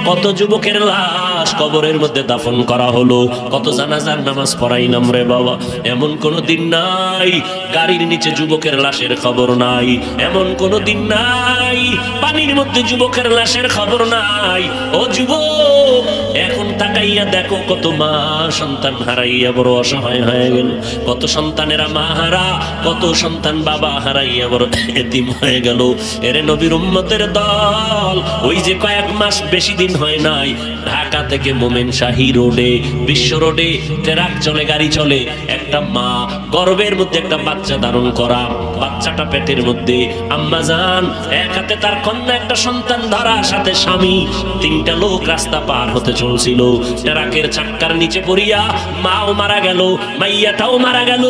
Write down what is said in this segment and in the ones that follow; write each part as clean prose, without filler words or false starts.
কত যুবকের লাশ কবরের মধ্যে দাফন করা হলো, কত জানাজার নামাজ পড়াইলাম রে বাবা। এমন কোনো দিন নাই গাড়ির নিচে যুবকের লাশের খবর নাই, এমন কোনো দিন নাই পানির মধ্যে যুবকের লাশের খবর নাই। ও যুবক, এখন তাকাইয়া দেখো কত মা সন্তান হারাইয়া বড় অসহায় হয়ে গেল, কত সন্তানেরা মা হারা, কত সন্তান বাবা হারাইয়া বড় এতিম হয়ে গেল। এরে নবীর উম্মতের দল, ওই যে কয়েক মাস বেশি দিন হয় নাই ঢাকা থেকে মোমেন শাহী রোডে, বিশ্ব রোডে ট্রাক চলে, গাড়ি চলে, একটা মা গর্ভের মধ্যে একটা বাচ্চা ধারণ করা, বাচ্চাটা পেটের মধ্যে, আম্মা জান এক হাতে তার কন্যা একটা সন্তান ধরা, সাথে স্বামী, তিনটা লোক রাস্তা পার হতে চলছিল, ট্রাকের চাক্কার নিচে পড়িয়া মাও মারা গেল, মাইয়াটাও মারা গেল,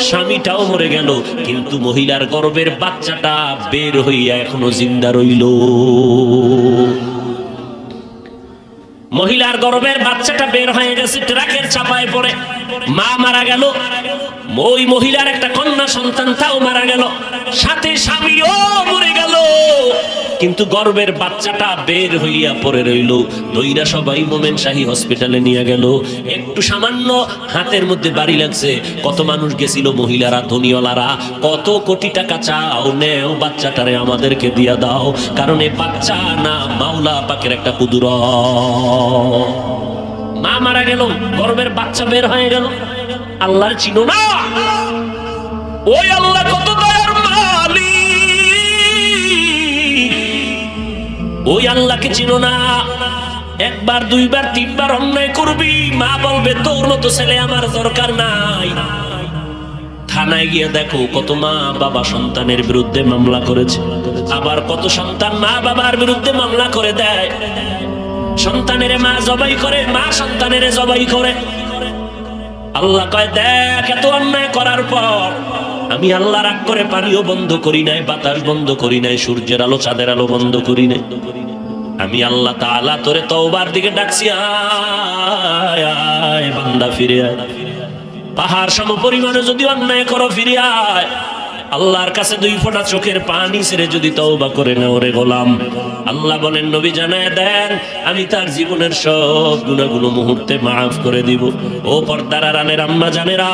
স্বামীটাও মরে গেল, কিন্তু মহিলার গর্ভের বাচ্চাটা বের হইয়া এখনো জিন্দা রইল। মহিলার গর্ভের বাচ্চাটা বের হয়ে গেছে, ট্রাকের চাপায় পড়ে মা মারা গেল, ওই মহিলার একটা কন্যা সন্তান তাও মারা গেল, সাথে স্বামীও মরে গেল, কিন্তু গর্ভের বাচ্চাটা বের হইয়া পড়ে রইল। দইরা সবাই মোমেন শাহী হসপিটালে নিয়ে গেল। একটু সামান্য হাতের মধ্যে বাড়ি লাগছে, কত মানুষ গেছিল, মহিলারা ধনীওয়ালারা, কত কোটি টাকা চাও নেও, বাচ্চাটারে আমাদেরকে দিয়া দাও, কারণ এই বাচ্চা না মাওলা পাকের একটা কুদরত। মা মারা গেল, গর্ভের বাচ্চা বের হয়ে গেল, আল্লাহর চিনো না? ওই আল্লাহ কত দয়ার মালিক, ওই আল্লাহকে চিনো না? একবার দুইবার তিনবার অন্যায় করবি, মা বলবে তোর মতো ছেলে আমার দরকার নাই। থানায় গিয়ে দেখো কত মা বাবা সন্তানের বিরুদ্ধে মামলা করেছে, আবার কত সন্তান মা বাবার বিরুদ্ধে মামলা করে দেয়। সন্তানের মা জবাই করে, মা সন্তানের জবাই করে। আল্লাহ কয় দেখ, এত অন্যায় করার পর আমি আল্লাহ রাগ করে পানিও বন্ধ করি নাই, বাতাস বন্ধ করি নাই, সূর্যের আলো চাঁদের আলো বন্ধ করি নাই। আমি আল্লাহ তাআলা তোরে তওবার দিকে ডাকছি, আয় আয় বান্দা ফিরে আয়। পাহাড় সম পরিমাণে যদি অন্যায় করো ফিরে আয়। আল্লাহর কাছে দুই ফোঁটা চোখের পানি ছেড়ে যদি তওবা করে নাও রে গোলাম, আল্লাহ বলেন নবী জানায় দেন আমি তার জীবনের সব গুনাহগুলো মুহূর্তে মাফ করে দিব। ও পর্দার আড়ালের আম্মা জানেরা,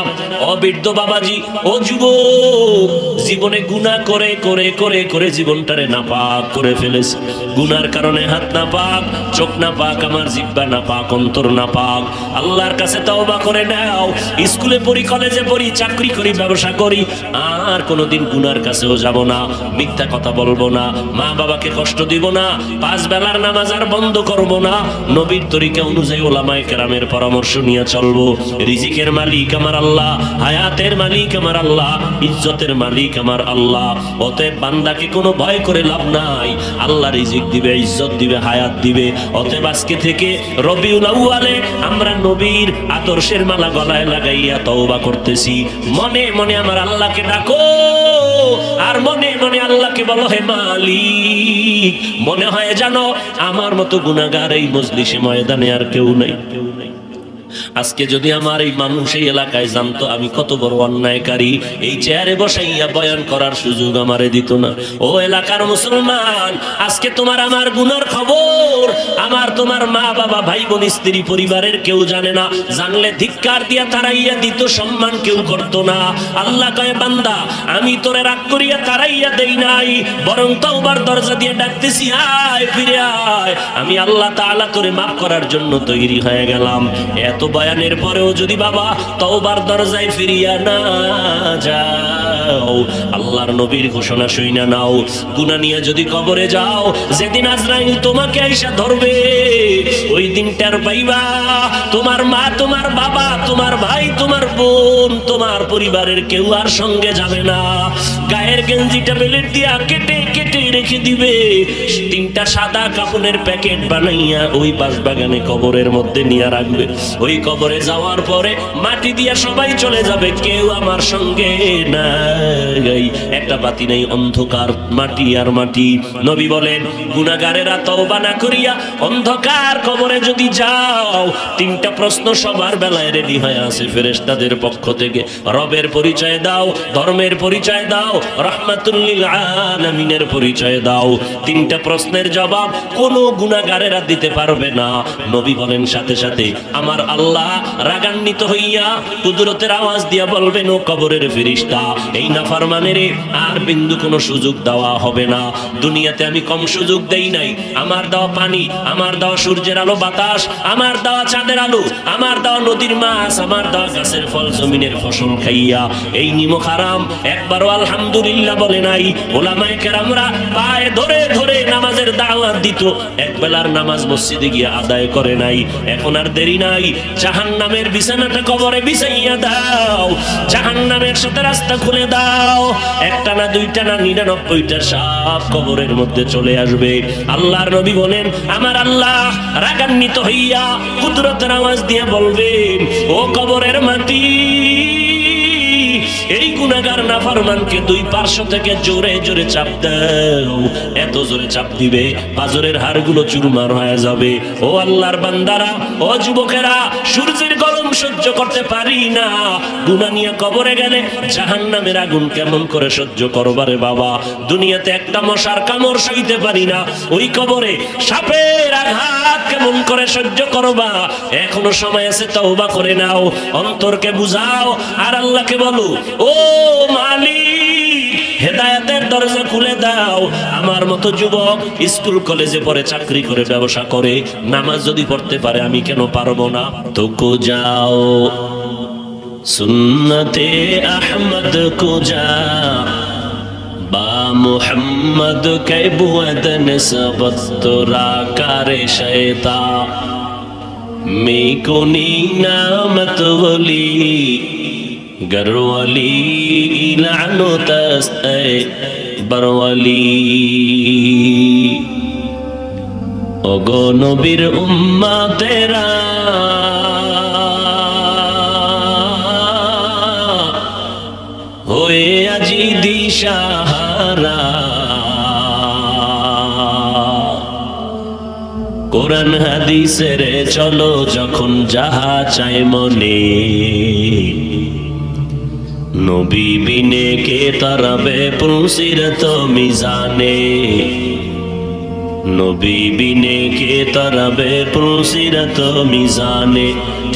ও বৃদ্ধ বাবাজি, ও যুবক, জীবনে গুনাহ করে করে করে করে জীবনটারে নাপাক করে ফেলেছে। গুনার কারণে হাত নাপাক, চোখ নাপাক, আমার জিহ্বা নাপাক, অন্তর নাপাক। আল্লাহর কাছে তওবা করে নাও। স্কুলে পড়ি, কলেজে পড়ি, চাকরি করি, ব্যবসা করি, আর কোনোদিন গুনার কাছেও যাব না, মিথ্যা কথা বলবো না, মা বাবাকে কষ্ট দিব না, পাঁচ বেলার নামাজ আর বন্ধ করব না, নবীর তরিকা অনুযায়ী ওলামায়ে কেরামের পরামর্শ নিয়ে চলবো। রিজিকের মালিক আমার আল্লাহ, হায়াতের মালিক আমার আল্লাহ, ইজ্জতের মালিক আমার আল্লাহ। অতএব বান্দাকে কোনো ভয় করে লাভ নাই, আল্লাহ রিজিক দিবে, ইজ্জত দিবে, হায়াত দিবে। অতএব আজকে থেকে রবিউল আউয়ালে আমরা নবীর আদর্শের মালা গলায় লাগাইয়া তওবা করতেছি। মনে মনে আমার আল্লাহকে ডাকো, আর মনে মনে আল্লাহকে বলো হে মালিক। মনে হয় জানো আমার মতো গুনাহগার এই মজলিসে ময়দানে আর কেউ নাই। আজকে যদি আমার এই মানুষ এই এলাকায় জানতো আমি কত বড় অন্যায়কারী, এই চেয়ারে বসাইয়া বয়ান করার সুযোগ আমারে দিত না। ও এলাকার মুসলমান, আজকে তোমার আমার গুনার খবর আমার তোমার মা বাবা ভাই বোন স্ত্রী পরিবারের কেউ জানে না। জানলে ধিক্কার দিয়া তারাইয়া দিত, সম্মান কেউ করতো না। আল্লাহ কয় বান্দা আমি তোরে রাগ করিয়া তারাইয়া দেই নাই, বরং তওবার দরজা দিয়ে ডাকতেছি, আয় ফিরে আয়। আমি আল্লাহ তাআলা তোরে মাফ করার জন্য তৈরি হয়ে গেলাম। এত বয়ানের পরেও যদি বাবা তওবার দরজায় ফিরিয়া না যাও, আল্লাহর নবীর ঘোষণা শুইনা নাও, গুনাহ নিয়ে যদি কবরে যাও, যেদিন আজরাইল তোমাকে আইসা ধরবে, ওই দিন টের পাইবা তোমার মা, তোমার বাবা, তোমার ভাই, তোমার বোন, তোমার পরিবারের কেউ আর সঙ্গে যাবে না। গায়ের গেঞ্জিটা বেলেট দিয়া কেটে কেটে রেখে দিবে, তিনটা সাদা কাপড়ের প্যাকেট বানাইয়া ওই বাঁশবাগানে কবরের মধ্যে নিয়ে রাখবে। ওই কবরে যাওয়ার পরে মাটি দিয়া সবাই চলে যাবে, কেউ আমার সঙ্গে নাই, একটা বাতি নেই, অন্ধকার, মাটি আর মাটি। নবী বলেন গুনাহগারেরা তওবা না করিয়া অন্ধকার কবরে যদি যাও, তিনটা প্রশ্ন সবার বেলায় রেডি হয়ে আছে ফেরেশতাদের পক্ষ থেকে। রবের পরিচয় দাও, ধর্মের পরিচয় দাও, রাহমাতুল লিল আলামিনের পরিচয় পৌঁছায় দাও। তিনটা প্রশ্নের জবাব কোনো গুনাহগারেরা দিতে পারবে না। নবী বলেন সাথে সাথে আমার আল্লাহ রাগান্বিত হইয়া কুদরতের আওয়াজ দিয়া বলবেন, ও কবরের ফেরেশতা, এই নাফরমানের আর বিন্দু কোনো সুযোগ দেওয়া হবে না। দুনিয়াতে আমি কম সুযোগ দেই নাই। আমার দেওয়া পানি, আমার দেওয়া সূর্যের আলো বাতাস, আমার দেওয়া চাঁদের আলো, আমার দেওয়া নদীর মাছ, আমার দেওয়া গাছের ফল, জমিনের ফসল খাইয়া এই নিমক হারাম একবারও আলহামদুলিল্লাহ বলে নাই। ওলামায়ে কেরামরা পায়ে ধরে ধরে নামাজের দাওয়াত দিত, একবেলার নামাজ মসজিদে গিয়ে আদায় করে নাই। এখন আর দেরি নাই, জাহান্নামের বিছানাটা কবরে বিছাইয়া দাও, জাহান্নামের সাথে রাস্তা খুলে দাও। একটা না দুইটা না 99টা সাপ কবরের মধ্যে চলে আসবে। আল্লাহর নবী বলেন আমার আল্লাহ রাগান্বিত হইয়া কুদরতের আওয়াজ দিয়ে বলবেন, ও কবরের মাটি, এই গুনাহগার নাফরমানকে দুই পার্শ্ব থেকে জোরে জোরে চাপ দাও। এত জোরে চাপ দিবে পাজরের হাড়গুলো চুরমার হয়ে যাবে। ও আল্লাহর বান্দারা, ও যুবকেরা, সূর্যের গরম সহ্য করতে পারি না, গুনাহ নিয়ে কবরে গেলে জাহান্নামের আগুন কেমন করে সহ্য করবারে বাবা। দুনিয়াতে একটা মশার কামড় সইতে পারি না, ওই কবরে সাপের আঘাত কেমন করে সহ্য করবা। এখনো সময় আছে, তওবা করে নাও, অন্তরকে বুঝাও আর আল্লাহকে বলো, ও মালিক, হেদায়েতের দরজা খুলে দাও। আমার মতো যুবক স্কুল কলেজে পড়ে, চাকরি করে, ব্যবসা করে, নামাজ যদি পড়তে পারে আমি কেন পারবো না? তো কো যাও সুন্নতে আহমদ কো যা বা মুহাম্মদ কে বুয়দ নিসবত তোরা কারে শয়তা মে কোনি নামত ওলি গরওয়ালি লানুতাস্তে বরওয়ালি। ওগো নবীর উম্মতেরা, হয়ে আজি দিশাহারা, কোরআন হাদিসের চলো যখন যাহা চাই মনে, নবী বিনে কে তারাবে পুলসিরত মিজানে, নবী বিনে কে তারাবে পুলসিরত মিজানে।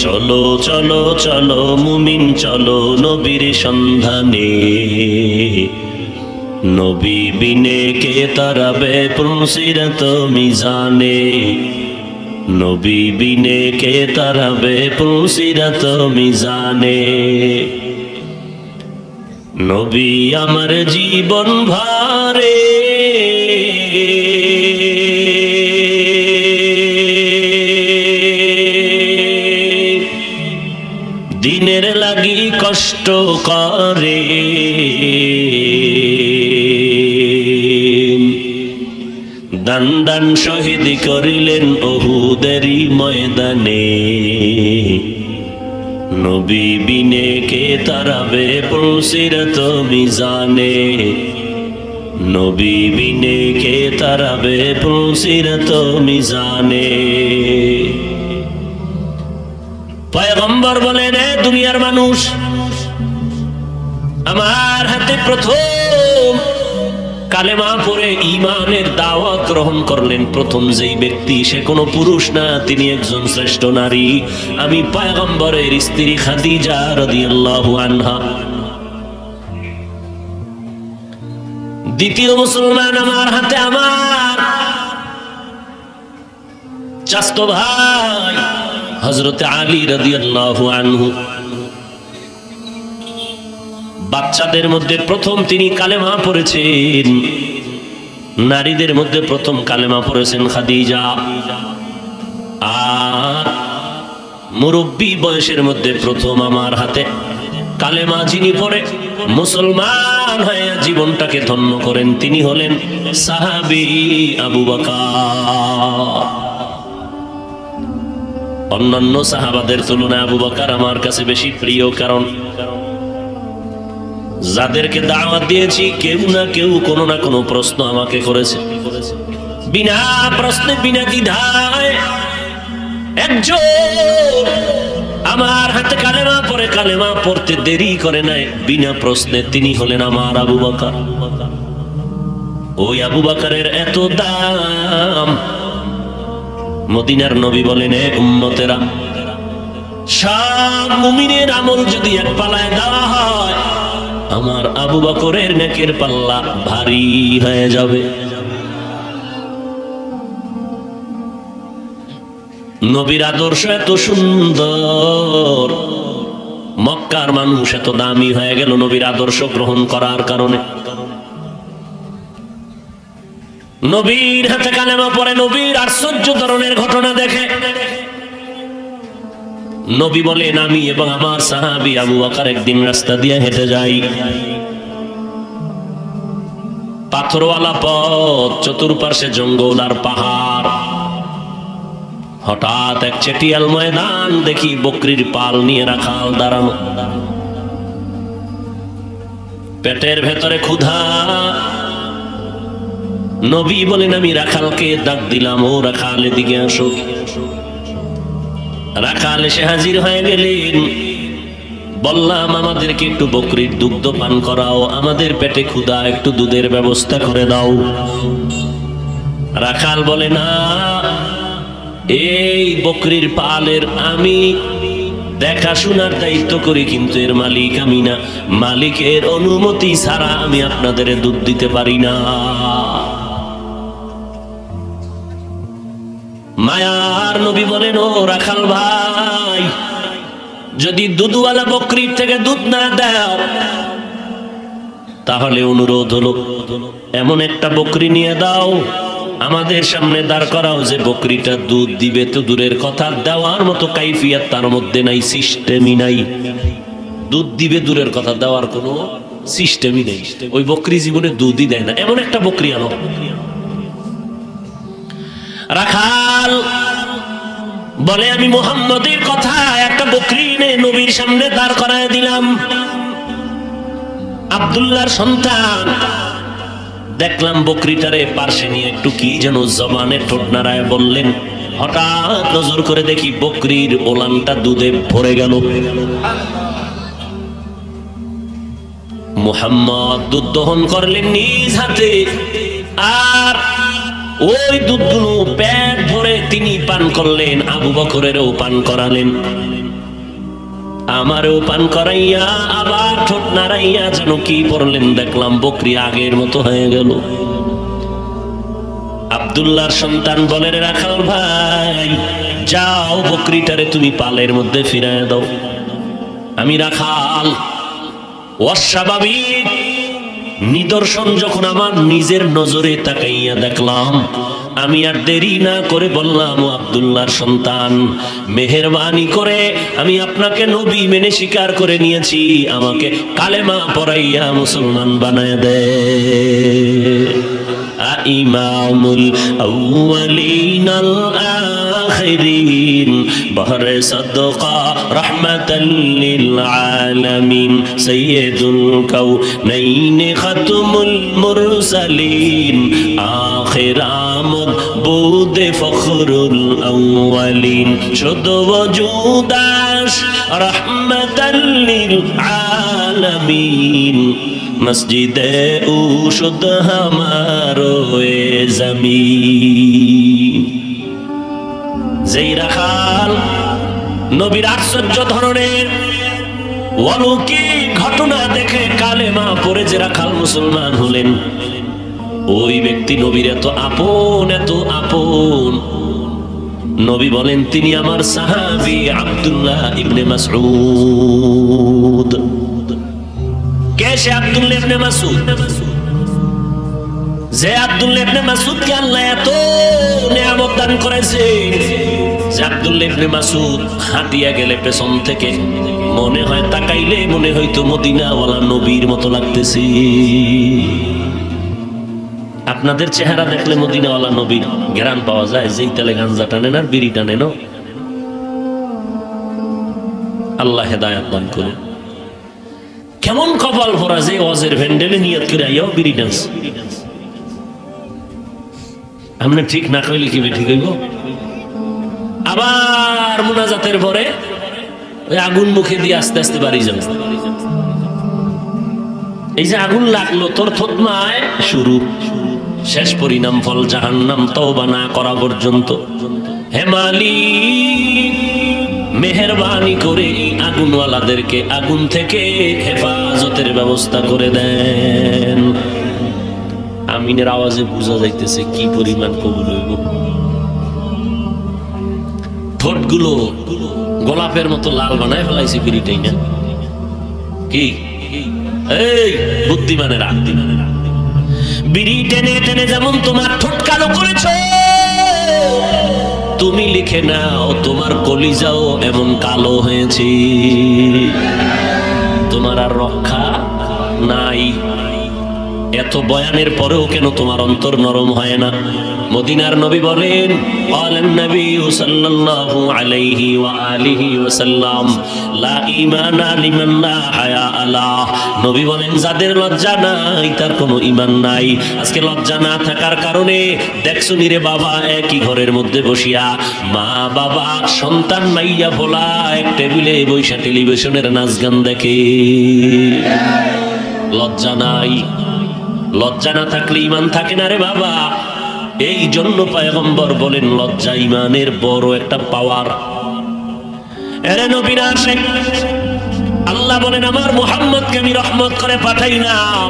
চলো চলো চলো মুমিন চলো নবীর সন্ধানে, নবী বিনে কে তারাবে পুলসিরত মিজানে, নবী বিনে কে তারাবে পুলসিরত মিজানে। নবী আমার জীবন ভারে, দিনের লাগি কষ্ট করে, দান দান শহীদ করিলেন উহুদেরই ময়দানে, নবী বিনে কে তারাবে পুলসিরত মিজানে, নবী বিনে কে তারাবে পুলসিরত মিজানে। পয়গম্বর বলেন, এ দুনিয়ার মানুষ, আমার হাতে প্রথম কালেমা পড়ে ঈমানের দাওয়াত গ্রহণ করলেন প্রথম যেই ব্যক্তি, সে কোনো পুরুষ না, তিনি একজন শ্রেষ্ঠ নারী। আমি পয়গম্বরের স্ত্রী খাদিজা রাদিয়াল্লাহু আনহা। দ্বিতীয় মুসলমান আমার হাতে আমার চাচতো ভাই হযরত আলী রাদিয়াল্লাহু আনহু। বাচ্চাদের মধ্যে প্রথম তিনি কালেমা পড়েছেন, নারীদের মধ্যে প্রথম কালেমা পড়েছেন খাদিজা। আর মুরব্বী বয়সের মধ্যে প্রথম আমার হাতে কালেমা যিনি পড়ে মুসলমান হয়ে জীবনটাকে ধন্য করেন, তিনি হলেন সাহাবী আবু বকর। অন্যান্য সাহাবাদের তুলনায় আবু বকর আমার কাছে বেশি প্রিয়, কারণ যাদেরকে দাওয়াত দিয়েছি কেউ না কেউ কোনো না কোনো প্রশ্ন আমাকে করেছে, বিনা প্রশ্নে বিনা দ্বিধায় একজন আমার হাতে কালেমা পড়ে, কালেমা পড়তে দেরি করে নাই, বিনা প্রশ্নে তিনি হলেন আমার আবু বকর। ওই আবু বকরের এত দাম। মদিনার নবী বলেন, এ উম্মতেরা, সব মুমিনের আমল যদি এক পাল্লায় দেওয়া হয়, আমার আবু বকরের নেকের পাল্লা ভারী হয়ে যাবে। নবীর আদর্শ এত সুন্দর, মক্কার মানুষ এত দামি হয়ে গেল নবীর আদর্শ গ্রহণ করার কারণে। নবীর হাতে কালেমা পড়ে, নবীর আশ্চর্য ধরনের ঘটনা দেখে। নবী বলেন, আমি এবং আমার সাহাবী আবু বকর একদিন রাস্তা দিয়ে হেঁটে যাই, পাথরওয়ালা পথ, চতুর্পাশে জঙ্গল আর পাহাড়। হঠাৎ এক চেটিয়াল ময়দান দেখি, বকরির পাল নিয়ে রাখাল দাঁড়ানো, পেটের ভেতরে ক্ষুধা। নবী বলেন, আমি রাখালকে ডাক দিলাম, ও রাখাল এদিকে আসো। রাখাল এসে হাজির হয়ে গেলেন। বললাম, আমাদেরকে একটু বকরির দুগ্ধ পান করাও, আমাদের পেটে ক্ষুধা, একটু দুধের ব্যবস্থা করে দাও। রাখাল বলে, না, এই বকরির পালের আমি দেখাশোনার দায়িত্ব করি, কিন্তু এর মালিক আমি না। মালিকের অনুমতি ছাড়া আমি আপনাদের দুধ দিতে পারি না। মায়ার নবী বলেন, ও রাখাল ভাই, যদি দুধওয়ালা বকরির থেকে দুধ না দাও, তাহলে অনুরোধ হলো এমন একটা বকরি নিয়ে দাও, আমাদের সামনে দাঁড় করাও, যে বকরিটা দুধ দিবে তো দূরের কথা, দেওয়ার মতো কাইফিয়াত তার মধ্যে নাই, সিস্টেমই নাই। দুধ দিবে দূরের কথা, দেওয়ার কোনো সিস্টেমই নেই। ওই বকরি জীবনে দুধই দেয় না, এমন একটা বকরি আনো। রাখাল বলে, আমি মুহাম্মদের কথা একটা বকরি এনে নবীর সামনে দাঁড় করায় দিলাম। আব্দুল্লাহর সন্তান, দেখলাম বকরিটারে পার্শ্বে নিয়ে একটু কি যেন জবানে ঠোঁট নাড়ায় বললেন। হঠাৎ নজর করে দেখি বকরির ওলানটা দুধে ভরে গেল। মুহাম্মদ দুধ দহন করলেন নিজ হাতে, আর ওই দুধগুলো পেট ভরে তিনি পান করলেন, আবু বকরেরও পান করালেন, আমারও পান করাইয়া আবার ঠোঁট নাড়াইয়া যেন কি পড়লেন, দেখলাম বকরি আগের মতো হয়ে গেল। আব্দুল্লাহর সন্তান বলে, রাখাল ভাই, যাও বকরিটারে তুমি পালের মধ্যে ফিরায় দাও। আমি রাখাল, অস্বাভাবিক নিদর্শন যখন আমার নিজের নজরে তাকাইয়া দেখলাম, আমি আর দেরি না করে বললাম, ও আব্দুল্লাহর সন্তান, মেহেরবানি করে আমি আপনাকে নবী মেনে স্বীকার করে নিয়েছি, আমাকে কালেমা পড়াইয়া মুসলমান বানায় দে। ইমামুল আউয়ালিন আল আখিরিন, বহরে সাদকা রাহমাতাল লিল আলামিন, সাইয়্যিদুল কাউনাইন খাতমুল মুরসালিন, আখিরামুদ বুদে ফখরুল আউয়ালিন, শুধু ওজুদাস রাহমাতাল লিল আলামিন, মসজিদে উশুদ হামারো জমিন। যেই রাখাল নবীর আশ্চর্য ধরনের অলৌকিক ঘটনা দেখে কালেমা পড়ে যে রাখাল মুসলমান হলেন, ওই ব্যক্তি নবীর এত আপন, এত আপন। নবী বলেন, তিনি আমার সাহাবী আব্দুল্লাহ ইবনে মাসউদ। কে সে আব্দুল্লাহ ইবনে মাসউদ? যে আব্দুল্লাহ ইবনে মাসউদকে আল্লাহ এত নিয়ামত দান করেছে, যে আব্দুল্লাহ ইবনে মাসউদ হাঁটিয়া গেলে পেছন থেকে মনে হয়, তাকাইলে মনে হয়তো মদিনাওয়ালা নবীর মতো লাগতেছে। আপনাদের চেহারা দেখলে মদিনাওয়ালা নবীর ঘ্রাণ পাওয়া যায়, যেই তেলে গাঞ্জা টানেন আর বিড়ি টানেন। আল্লাহ হেদায়েত দান করুন। কেমন কপাল ভরা যে ওয়াজের ভ্যান্ডেলে নিয়ত করে আইয়াও বিড়ি টানস। আমরা ঠিক না কইলে কি ঠিক হইব? আবার মুনাজাতের পরে ওই আগুন মুখে দিয়ে আস্তে আস্তে বাড়ি যাবে। এই যে আগুন লাগলো তোর থতমায় শুরু, শেষ পরিণাম ফল জাহান্নাম, তওবা না করা পর্যন্ত। হে মালিক, মেহেরবানি করে আগুনওয়ালাদেরকে আগুন থেকে হেফাজতের ব্যবস্থা করে দেন। আমিনের আওয়াজে বোঝা যাইতেছে কি পরিমাণ কবুল হইব। ঠোঁটগুলো গোলাপের মতো লাল বানায় ফেলাইছে বিড়িটাই না কি? এই বুদ্ধিমানেরা, বিড়ি টেনে টেনে যেমন তোমার ঠোঁট কালো করেছ, তুমি লিখে নাও তোমার কলিজাও এমন কালো হয়েছে। তোমার আর রক্ষা নাই। এত বয়ানের পরেও কেন তোমার অন্তর নরম হয় না? মদিনার নবী বলেন, ক্বালান নবী সাল্লাল্লাহু আলাইহি ওয়া আলিহি ওয়াসাল্লাম, লা ঈমানা লিমান লা হায়া আলা। নবী বলেন, যাদের লজ্জা নাই তার কোনো ঈমান নাই। আজকে লজ্জা না থাকার কারণে দেখছো নি রে বাবা, একই ঘরের মধ্যে বসিয়া মা বাবা সন্তান মাইয়া ভোলা এক টেবিলে বৈশা টেলিভিশনের নাচ গান দেখে। লজ্জা নাই। লজ্জা না থাকলে ঈমান থাকে না রে বাবা। এই জন্য পয়গম্বর বলেন, লজ্জা ঈমানের বড় একটা পাওয়ার। এরে নবীর আশিক, আল্লাহ বলেন, আমার মুহাম্মদকে আমি রহমত করে পাঠাইলাম।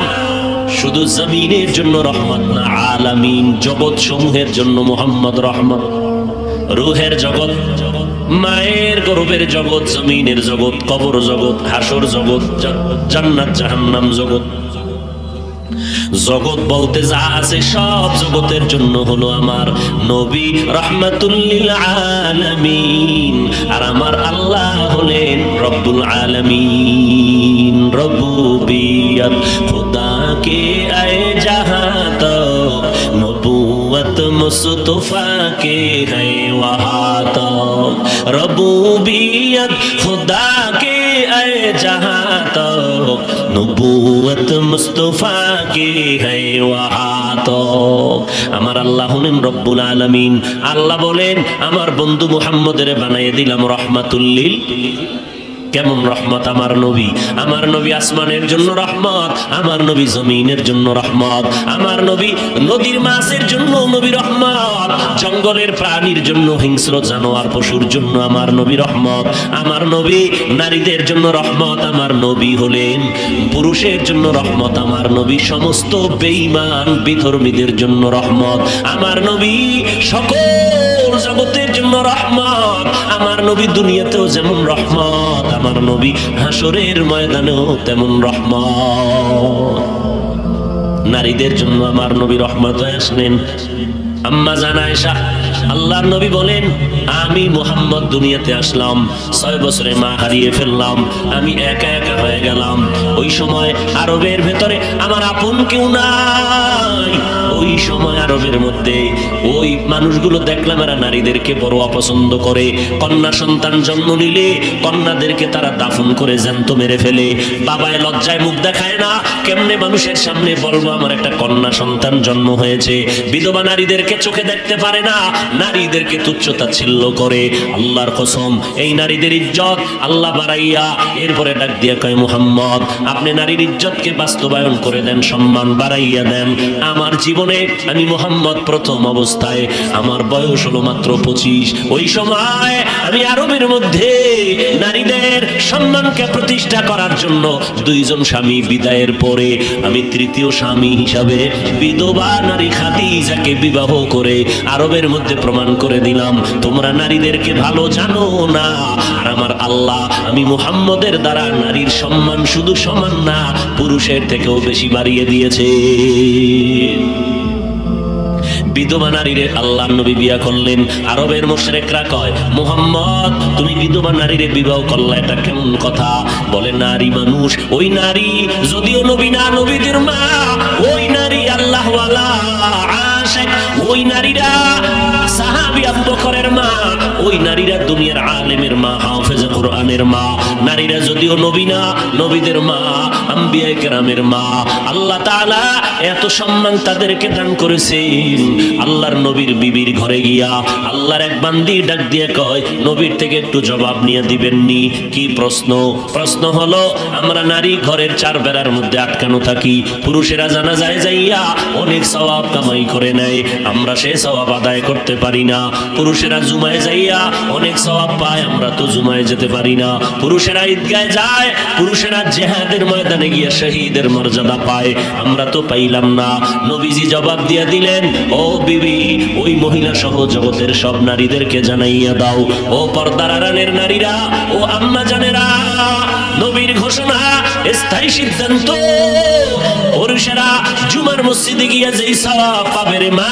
শুধু জমিনের জন্য রহমত না, আলামিন জগৎ সমূহের জন্য মুহাম্মদ রহমত। রূহের জগৎ, মায়ের গর্ভের জগৎ, জমিনের জগৎ, কবর জগৎ, হাসর জগৎ, জান্নাত জাহান্নাম জগৎ, জগৎ বলতে যা আছে সব জগতের জন্য হলো আমার নবী রহমাতুল লিল আলামিন। আর আমার আল্লাহ হলেন রব্বুল আলামিন। রব্বুবিয়ত খুদা কে আয়ে জাহাঁ তক, নবুয়ত মুস্তফা কে है वहाँ तक। रबूबियत खुदा के आए जहाँ तक, नबूवत मुस्तफा के है वहाँ तक। আমার আল্লাহ হলেন রব্বুল আলামিন। আল্লাহ বলেন, আমার বন্ধু মুহাম্মদের বানিয়ে দিলাম রহমাতুল লিল। কেমন রহমত আমার নবী! আমার নবী আসমানের জন্য রহমত, আমার নবী জমিনের জন্য রহমত, আমার নবী নদীর মাছের জন্য নবী রহমত, জঙ্গলের প্রাণীর জন্য, হিংস্র জানোয়ার পশুর জন্য আমার নবী রহমত, আমার নবী নারীদের জন্য রহমত, আমার নবী হলেন পুরুষের জন্য রহমত, আমার নবী সমস্ত বেঈমান বিধর্মীদের জন্য রহমত, আমার নবী সকল জগতের জন্য রহমত, আমার নবী দুনিয়াতেও যেমন রহমত, আমার নবী হাসরের ময়দানেও তেমন রহমত। নারীদের জন্য আমার নবী রহমত হয়ে আসলেন। আম্মা জান আয়েশা, আল্লাহর নবী বলেন, আমি মুহাম্মদ দুনিয়াতে আসলাম, 6 বছরে মা হারিয়ে ফেললাম, আমি একা একা হয়ে গেলাম। ওই সময় আরবের ভেতরে আমার আপন কেউ নাই। ওই সময় আরবের মধ্যে ওই মানুষগুলো দেখলাম এরা নারীদেরকে বড় অপছন্দ করে। কন্যা সন্তান জন্ম নিলে কন্যাদেরকে তারা দাফন করে জ্যান্ত মেরে ফেলে। বাবায় লজ্জায় মুখ দেখায় না। কেমনে মানুষের সামনে বলবো আমার একটা কন্যা সন্তান জন্ম হয়েছে? বিধবা নারীদেরকে চোখে দেখতে পারে না, নারীদেরকে তুচ্ছতাচ্ছিল্য করে। আল্লাহর কসম, এই নারীদের ইজ্জত আল্লাহ বাড়াইয়া এরপরে ডাক দিয়া কয়, মুহাম্মদ আপনি নারীর ইজ্জতকে বাস্তবায়ন করে দেন, সম্মান বাড়াইয়া দেন। আমার জীবনে আমি মুহাম্মদ প্রথম অবস্থায় আমার বয়স হলো মাত্র 25। ওই সময় আমি আরবের মধ্যে নারীদের সম্মানকে প্রতিষ্ঠা করার জন্য 2 জন স্বামী বিদায়ের পরে আমি 3য় স্বামী হিসাবে বিধবা নারী খাদিজাকে বিবাহ করে আরবের মধ্যে প্রমাণ করে দিলাম তোমরা নারীদেরকে ভালো জানো না। আর আমার আল্লাহ আমি মুহাম্মদের দ্বারা নারীর সম্মান শুধু সমান না, পুরুষের থেকেও বেশি বাড়িয়ে দিয়েছে। বিধবা নারীরে আল্লাহর নবী বিয়া করলেন। আরবের মুশরিকরা কয়, মুহাম্মদ তুমি বিধবা নারীরে বিবাহ করলা, এটা কেমন কথা? বলে, নারী মানুষ। ওই নারী যদিও নবী না, নবীদের মা, ওই নারী আল্লাহওয়ালা আশিক, ওই নারীরা সাহাবী আবু বকরের মা, ওই নারীরা দুনিয়ার আলেমের মা, হাফেজে কোরআনের মা। নারীরা যদিও নবী না, নবীদের মা, আম্বিয়া কেরামের মা। আল্লাহ তাআলা এত সম্মান তাদেরকে দান করেছেন। আল্লাহর নবীর বিবির ঘরে গিয়া আল্লাহর এক বান্দি ডাক দিয়ে কয়, নবীর থেকে একটু জবাব নিয়ে দিবেননি। কি প্রশ্ন? প্রশ্ন হলো, আমরা নারী ঘরের চার বেড়ার মধ্যে আটকানো থাকি, পুরুষেরা জানাজায় যাইয়া অনেক সওয়াব কামাই করে নেয়, আমরা সে সওয়াব আদায় করতে পারি না। পুরুষেরা জুমায় যাইয়া অনেক সওয়াব পায়, আমরা তো জুমায় যেতে পারি না। পুরুষেরা ঈদগাহে যায়, পুরুষেরা জিহাদের ময়দানে গিয়া শহীদের মর্যাদা পায়, আমরা তো পাইলাম না। নবীজি জবাব দিয়া দিলেন, ও বিবি, ওই মহিলা সহ জগতের সব নারীদেরকে জানাইয়া দাও, ও পর্দার আড়ালের নারীরা, ও আম্মা জানেরা, নবীর ঘোষণা, স্থায়ী সিদ্ধান্ত, পুরুষেরা জুমার মসজিদে গিয়া যেই সওয়াব পাবে রে মা,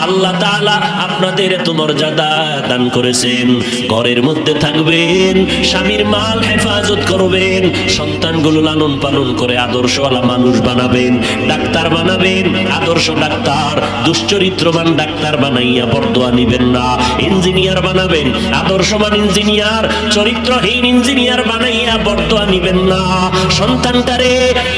আল্লাহ তাআলা আপনাদের এত মর্যাদা দান করেছেন। ঘরের মধ্যে থাকবেন, স্বামীর মাল হেফাজত করবেন, সন্তানগুলো লালন পালন করে আদর্শওয়ালা মানুষ বানাবেন, ডাক্তার বানাবেন, আদর্শ ডাক্তার, দুশ্চরিত্রবান ডাক্তার বানাইয়া বরদোয়া নিবেন না। ইঞ্জিনিয়ার বানাবেন, আদর্শবান ইঞ্জিনিয়ার, চরিত্রহীন ইঞ্জিনিয়ার বানাইয়া বরদোয়া নিবেন না। সন্তানটারে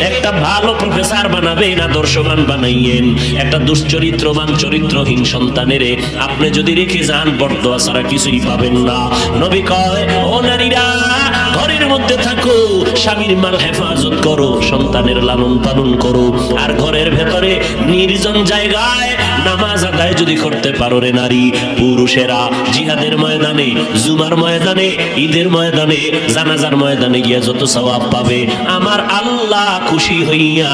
একটা ভালো প্রফেসর বানাবেন, আদর্শবান বানাইয়েন। একটা দুশ্চরিত্রবান চরিত্রহীন সন্তানেরে আপনি যদি রেখে যান, বরদোয়া ছাড়া কিছুই পাবেন না। নবী কয়, ও নারীরা, ঘরের মধ্যে থাকো, স্বামীর মাল হেফাজত করো, সন্তানের লালন পালন করো, আর ঘরের ভেতরে নির্জন জায়গায় নামাজ আদায় যদি করতে পারো রে নারী, পুরুষেরা জিহাদের ময়দানে, জুমার ময়দানে, ঈদের ময়দানে, জানাজার ময়দানে গিয়া যত সওয়াব পাবে, আমার আল্লাহ খুশি হইয়া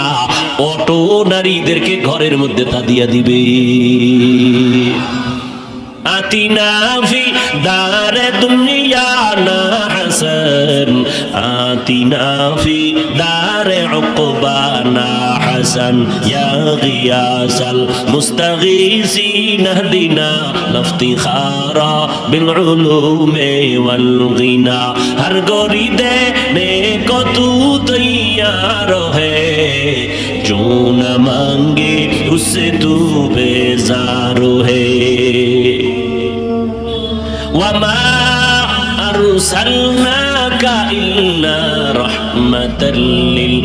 অটো নারীদেরকে ঘরের মধ্যে তা দিয়া দিবে। আতিনা ফি দারে দুনিয়া না হাসান, আতিনা ফি দারে উকবা না হাসান, ইয়া গিয়াসাল মুস্তাগীসিন ইহদিনা লাফতিখারা বিল উলুমি ওয়াল গিনা, হর গরিদে নেকো তু তৈয়ার হে, जो न मांगे उससे तू बेजार है, वमा अरसलनाका इल्ला रहमतल लिल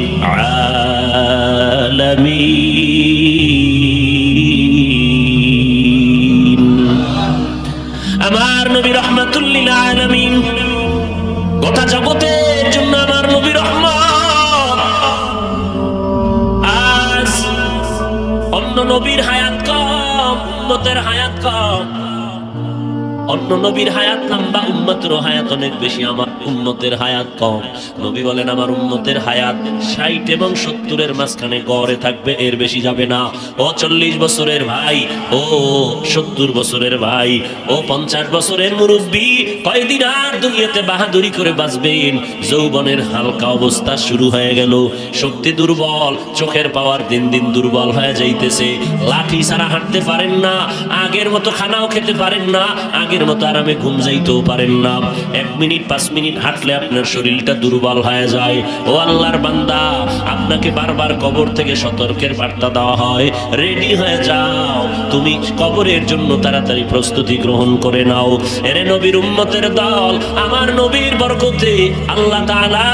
आलमीन। আমার নবী রহমাতুল লিল আলামিন, গোটা জগতের জন্য আমার নবী রহমত। অন্য নবীর হায়াত কম, উম্মতের হায়াত কম। অন্য নবীর হায়াত লম্বা, উম্মতের হায়াত অনেক বেশি, আমার উম্মতের হায়াত কম। নবী বলেন, আমার উম্মতের হায়াত 60 এবং 70-এর মাঝখানে গড়ে থাকবে, এর বেশি যাবে না। ও 40 বছরের ভাই, ও 70 বছরের ভাই, ও 50 বছরের মুরব্বী, কয়দিন আর দুনিয়াতে বাহাদুরি করে বাঁচবেন? যৌবনের হালকা অবস্থা শুরু হয়ে গেল, শক্তি দুর্বল, চোখের পাওয়ার দিন দিন দুর্বল হয়ে যাইতেছে, লাঠি ছাড়া হাঁটতে পারেন না, আগের মতো খানাও খেতে পারেন না, আগের মতো আরামে ঘুম যাইতেও পারেন না। 1 মিনিট 5 মিনিট হাঁটলে আপনার শরীরটা দুর্বল হয়ে যায়। ও আল্লাহর বান্দা, আপনাকে বারবার কবর থেকে সতর্কের বার্তা দেওয়া হয়, রেডি হয়ে যাও, তুমি কবরের জন্য তাড়াতাড়ি প্রস্তুতি গ্রহণ করে নাও। এরে নবীর উম্মতের দল, আমার নবীর বরকতে আল্লাহ তাআলা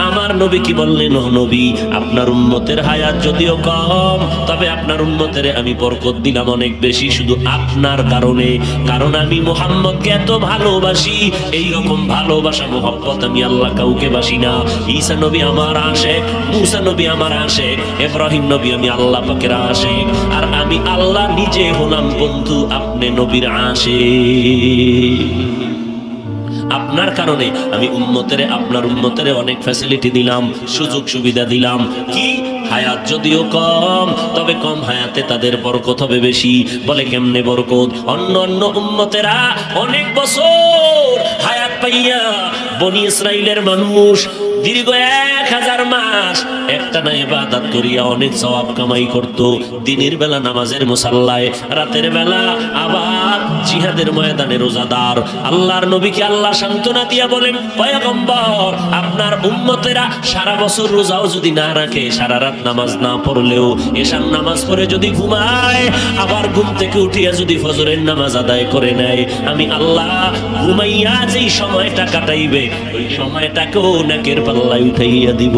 আমার নবী কি বললেন, ও নবী, আপনার উম্মতের হায়াত যদিও কম, তবে আপনার উম্মতের আমি বরকত দিলাম অনেক বেশি, শুধু আপনার কারণে। কারণ আমি মুহাম্মদকে এত ভালোবাসি, এই রকম ভালোবাসা মোহব্বত আমি আল্লাহ কাউকে বাসি না। ঈসা নবী আমার আশিক, মুসা নবী আমার আশিক, ইব্রাহিম নবী আমি আল্লাহ পাকের আশিক, আর আমি আল্লাহ নিজে হলাম বন্ধু, আপনি নবীর আশিক। আপনার কারণে আমি উম্মতেরে, আপনার উম্মতেরে অনেক ফ্যাসিলিটি দিলাম, সুযোগ সুবিধা দিলাম। কি? হায়াত যদিও কম, তবে কম হায়াতে তাদের বরকত হবে বেশি। বলে কেমনে বরকত? অন্য অন্য উম্মতেরা অনেক বছর হায়াত পাইয়া, বনি ইসরাইলের মানুষ দীর্ঘ 1000 মাস একটানা ইবাদত করিয়া অনেক সওয়াব কামাই করত। দিনের বেলা নামাজের মুসাল্লায়, রাতের বেলা আবার জিহাদের ময়দানে রোজাদার। আল্লাহর নবীকে আল্লাহ সান্ত্বনা দিয়া বলেন, পয়গম্বর আপনার উম্মতেরা সারা বছর রোজাও যদি না রাখে, সারা রাত নামাজ না পড়লেও এশার নামাজ পড়ে যদি ঘুমায়, আবার ঘুম থেকে উঠিয়া যদি ফজরের নামাজ আদায় করে নেয়, আমি আল্লাহ ঘুমাইয়া যেই সময়টা কাটাইবে ওই সময়টাকেও নেকের পাল্লায় উঠাইয়া দিব।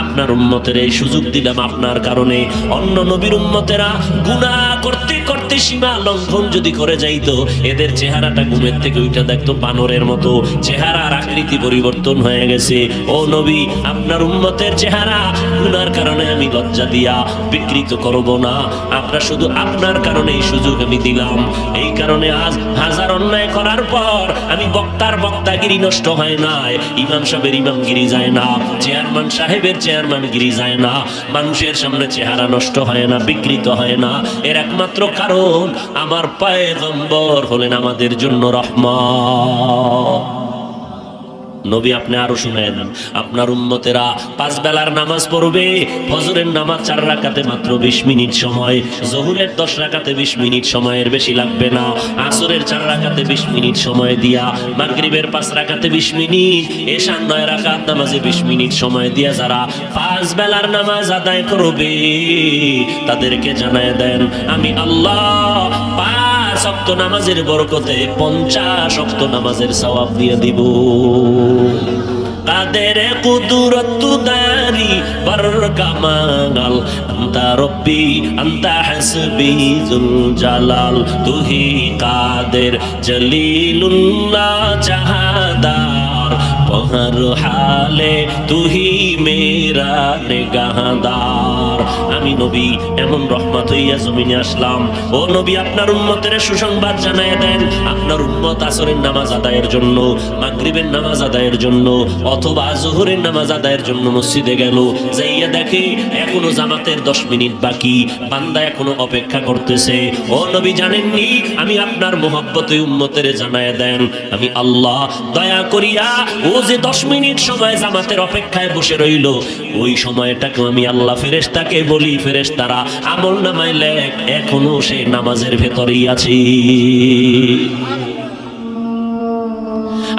আপনার উম্মতের এই সুযোগ দিলাম আপনার কারণে। অন্য নবীর উম্মতেরা গুনাহ করতে করতে সীমা লঙ্ঘন যদি করে যাইতো, এদের চেহারাটা ঘুমের থেকে উঠে দেখতো বানরের মতো, চেহারার আকৃতি পরিবর্তন হয়ে গেছে। ও নবী, আপনার উম্মতের চেহারা গুনার কারণে আমি লজ্জা দিয়া বিকৃত করব না। আপনার শুধু আপনার কারণে এই সুযোগ আমি দিলাম। এই কারণে আজ হাজার অন্যায় করার পর আমি বক্তার বক্তাগিরি নষ্ট হয় নাই, ইমাম সাহেবের ইমামগিরি যায় না, চেয়ারম্যান সাহেবের চেয়ারম্যানগিরি যায় না, মানুষের সামনে চেহারা নষ্ট হয় না, বিকৃত হয় না। এর একমাত্র কারণ আমার পয়গম্বর হলেন আমাদের জন্য রহমত। নবী আপনি আরো শুনেন, আপনার উম্মতেরা 5 বেলার নামাজ পড়বে। ফজরের নামাজ 4 রাকাতে মাত্র 20 মিনিট সময়, জোহরের 10 রাকাতে 20 মিনিট সময়ের বেশি লাগবে না, আসরের 4 রাকাতে 20 মিনিট সময় দিয়া, মাগরিবের 5 রাকাতে 20 মিনিট, এশার 9 রাকাত নামাজে 20 মিনিট সময় দিয়া যারা 5 বেলার নামাজ আদায় করবে তাদেরকে জানায় দেন আমি আল্লাহ 5 ওয়াক্ত নামাজের বরকতে 50 ওয়াক্ত নামাজের সওয়াব দিয়ে দিব। কাদের কুদরত দারি বর কামাল, আনতা রব্বি আনতা হাসবি জুল জালাল, তুহি কাদের জলিলুল্লাহ জাহাদার, পহর হালে তুহি মেরা নিগাহদার। আমি নবী এমন রহমত হইয়া জমিনে আসলাম। ও নবী, আপনার উম্মতের সুসংবাদ জানায় দেন, আপনার উম্মত আসরের নামাজ আদায়ের জন্য, মাগরিবের নামাজ আদায়ের জন্য অথবা জোহরের নামাজ আদায়ের জন্য মসজিদে গেল, যাইয়া দেখে এখনো জামাতের 10 মিনিট বাকি, বান্দা এখনো অপেক্ষা করতেছে। ও নবী জানেননি, আমি আপনার মোহব্বতে উম্মতের জানায় দেন আমি আল্লাহ দয়া করিয়া ও যে 10 মিনিট সময় জামাতের অপেক্ষায় বসে রইল, ওই সময়টাকে আমি আল্লাহ ফেরেশতাকে বলি, ফেরেশতারা আমল নামায় লেখ, এখনো সে নামাজের ভেতরেই আছে।